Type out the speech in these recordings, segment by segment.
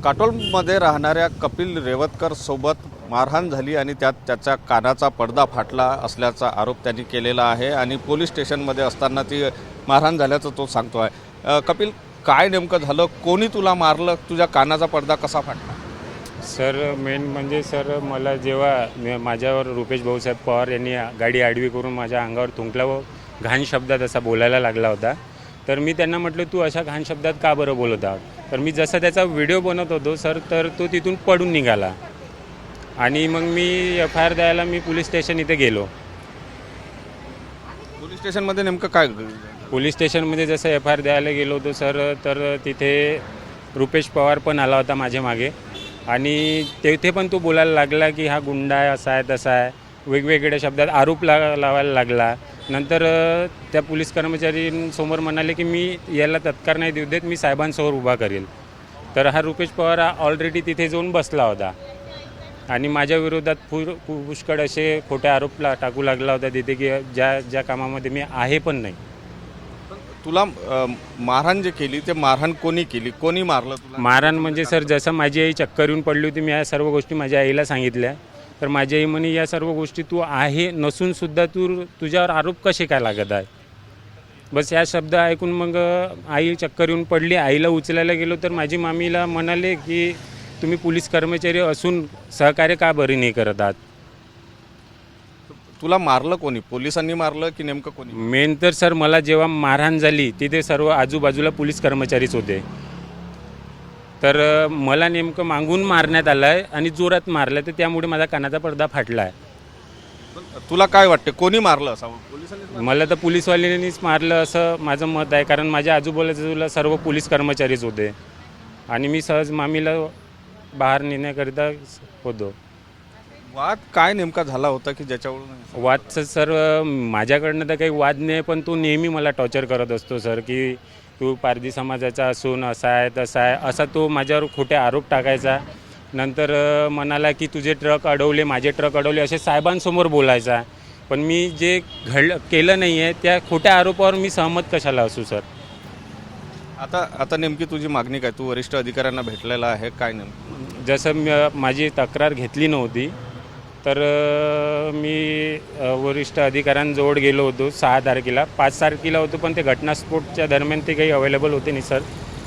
काटोलमध्ये राहणाऱ्या कपिल रेवतकर सोबत मारहाण झाली आणि त्यात त्याच्या कानाचा पडदा फाटला असल्याचा आरोप त्यांनी केलेला आहे आणि पोलीस स्टेशनमध्ये असताना ती मारहाण झाल्याचं तो सांगतो आहे। कपिल, काय नेमकं झालं? कोणी तुला मारलं? तुझ्या कानाचा पडदा कसा फाटला? सर मेन म्हणजे सर मला जेव्हा माझ्यावर रुपेश भाऊसाहेब पवार यांनी गाडी आडवी करून माझ्या अंगावर थुंकला व घाण शब्दात असा बोलायला लागला होता, तर मी त्यांना म्हटलं तू अशा घाण शब्दात का बरं बोलत आहात? तर मी जसा त्याचा व्हिडिओ बनवत होतो सर, तर तो तिथून पडून निघाला आणि मग मी FIR द्यायला मी पोलीस स्टेशन इथे गेलो। पोलीस स्टेशनमध्ये नेमकं काय? पोलीस स्टेशनमध्ये जसं FIR द्यायला गेलो होतो सर, तर तिथे रुपेश पवार पण आला होता माझ्या मागे आणि तेथे पण तो बोलायला लागला की हा गुंडा आहे, असा आहे तसा आहे, वेगवेगळ्या शब्दात आरोप लावायला लागला। नंतर त्या पोलीस कर्मचाऱ्यांसमोर म्हणाले की मी याला तत्कार नाही देऊ देत, मी साहेबांसमोर उभा करेल। तर हा रुपेश पवार ऑलरेडी तिथे जाऊन बसला होता आणि माझ्या विरोधात पुष्कळ असे खोटे आरोप टाकू लागला होता तिथे की ज्या कामामध्ये मी आहे पण नाही। तुला मारहाण जे केली ते मारहाण कोणी केली? कोणी मारलं तुला? मारहाण म्हणजे सर जसं माझी आई चक्कर येऊन पडली होती, मी या सर्व गोष्टी माझ्या आईला सांगितल्या, तर माझी आई म्हणे या सर्व गोष्टी तू आहे नसूनसुद्धा तुझ्यावर आरोप कसे काय लागत आहे? बस या शब्द ऐकून मग आई चक्कर येऊन पडली। आईला उचलायला गेलो तर माझी मामीला म्हणाले की तुम्ही पोलीस कर्मचारी असून सहकार्य का बरे नाही करत आहात? तुला मारलं कोणी? पोलिसांनी मारलं की नेमकं कोणी? मेन तर सर मला जेव्हा मारहाण झाली तिथे सर्व आजूबाजूला पोलीस कर्मचारीच होते, तर मला नेमकं मागून मारण्यात आलं आहे आणि जोरात मारलं, तर त्यामुळे माझा कानाचा पडदा फाटला आहे। तुला काय वाटते कोणी मारलं असावं? पोलिसांनी? मला तर पोलीसवाल्यांनीच मारलं असं माझं मत आहे, कारण माझ्या आजूबाजूला सर्व पोलीस कर्मचारीच होते आणि मी सहज मामीला बाहेर नेण्याकरिता होतो। वाद काय नेमका झाला होता की ज्याच्यावरून? वादचं सर माझ्याकडनं तर काही वाद नाही, पण तो नेहमी मला टॉर्चर करत असतो सर की तू पारधी समाजाचा असून असा आहे तसा आहे, असा तो माझ्यावर खोटे आरोप टाकायचा। नंतर म्हणाला की तुझे ट्रक अडवले, माझे ट्रक अडवले, असे साहेबांसमोर बोलायचा। पण मी जे केलं नाही आहे त्या खोट्या आरोपावर मी सहमत कशाला असू सर? आता नेमकी तुझी मागणी काय? तू वरिष्ठ अधिकाऱ्यांना भेटलेला आहे काय नेमकं? जसं माझी तक्रार घेतली नव्हती, तर मी वरिष्ठ अधिकाऱ्यांजवळ गेलो होतो 6 तारखेला। 5 तारखेला होतो, पण ते घटनास्फोटच्या दरम्यान ते काही अवेलेबल होते नाही सर,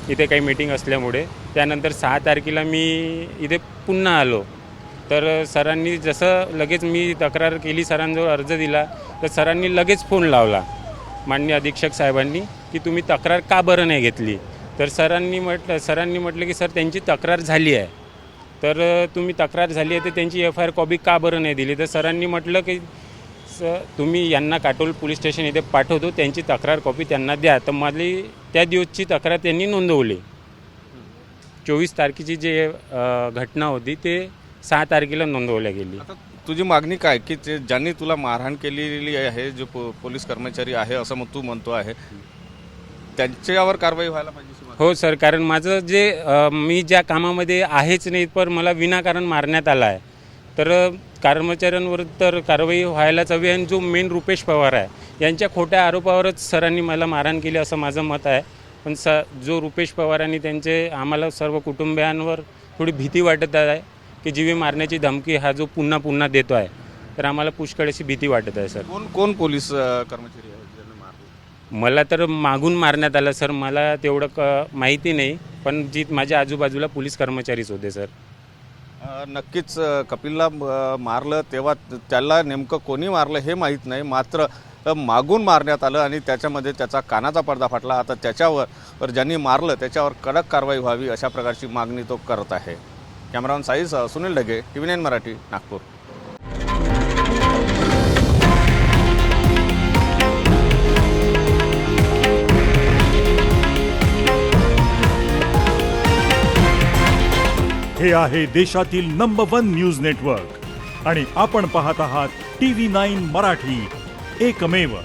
इथे काही मीटिंग असल्यामुळे। त्यानंतर 6 तारखेला मी इथे पुन्हा आलो, तर सरांनी जसं लगेच मी तक्रार केली, सरांजवळ अर्ज दिला, तर सरांनी लगेच फोन लावला माननीय अधीक्षक साहेबांनी की तुम्ही तक्रार का बरं नाही घेतली? तर सरांनी म्हटलं की सर त्यांची तक्रार झाली आहे, तर तुम्ही तक्रार झाली आहे तर त्यांची FIR कॉपी का बरं नाही दिली? तर सरांनी म्हटलं की तुम्ही यांना काटोल पोलीस स्टेशन इथे पाठवतो, त्यांची तक्रार कॉपी त्यांना द्या। तर माझी त्या दिवसची तक्रार त्यांनी नोंदवली। 24 तारखेची जे घटना होती ते 6 तारखेला नोंदवल्या गेली। तुझी मागणी काय की ते ज्यांनी तुला मारहाण केलेली आहे, जो पोलीस कर्मचारी आहे असं मग तू म्हणतो आहे, त्यांच्यावर कारवाई व्हायला पाहिजे? हो सर, कारण माझं जे मी ज्या कामामध्ये आहेच नाही पण मला विनाकारण मारण्यात आला आहे, तर कर्मचाऱ्यांवर तर कारवाई व्हायलाच हवी। आणि जो मेन रुपेश पवार आहे यांच्या खोट्या आरोपावरच सरांनी मला मारहाण केली असं माझं मत आहे। पण जो रुपेश पवार आणि त्यांचे आम्हाला सर्व कुटुंबियांवर थोडी भीती वाटत आहे की जीवे मारण्याची धमकी हा जो पुन्हा पुन्हा देतो आहे, तर आम्हाला पुष्कळ अशी भीती वाटत आहे सर। कोण पोलीस कर्मचारी आहे ज्यांना मारलं? मला तर मागून मारण्यात आलं सर, मला तेवढं माहिती नाही, पण जी माझ्या आजूबाजूला पोलीस कर्मचारीच होते सर। नक्कीच कपिलला मारलं तेव्हा त्याला नेमकं कोणी मारलं हे माहीत नाही, मात्र मागून मारण्यात आलं आणि त्याच्यामध्ये त्याचा कानाचा पडदा फाटला। आता त्याच्यावर ज्यांनी मारलं त्याच्यावर कडक कारवाई व्हावी अशा प्रकारची मागणी तो करत आहे। कॅमेरामन साईसह सुनील ढगे, TV9 मराठी, नागपूर। हे आहे देशातील नंबर 1 न्यूज नेटवर्क आणि आपण पाहत आहात TV9 मराठी, एकमेव।